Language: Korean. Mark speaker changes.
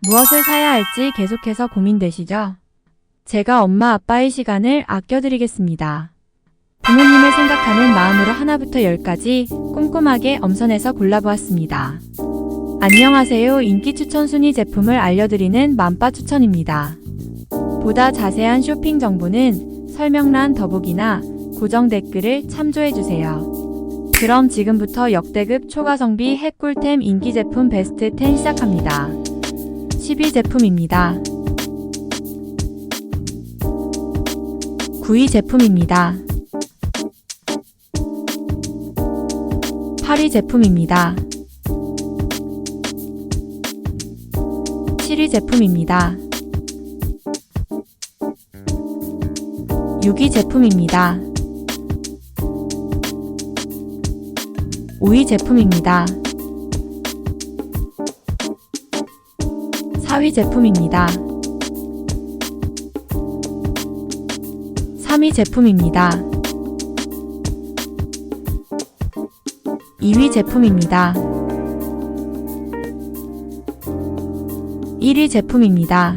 Speaker 1: 무엇을 사야 할지 계속해서 고민되시죠? 제가 엄마 아빠의 시간을 아껴드리겠습니다. 부모님을 생각하는 마음으로 하나부터 10까지 꼼꼼하게 엄선해서 골라보았습니다. 안녕하세요. 인기 추천 순위 제품을 알려드리는 만빠 추천입니다. 보다 자세한 쇼핑 정보는 설명란 더보기나 고정 댓글을 참조해주세요. 그럼 지금부터 역대급 초가성비 핵꿀템 인기 제품 베스트 10 시작합니다. 10위 제품입니다. 9위 제품입니다. 8위 제품입니다. 7위 제품입니다. 6위 제품입니다. 5위 제품입니다. 4위 제품입니다. 3위 제품입니다. 2위 제품입니다. 1위 제품입니다.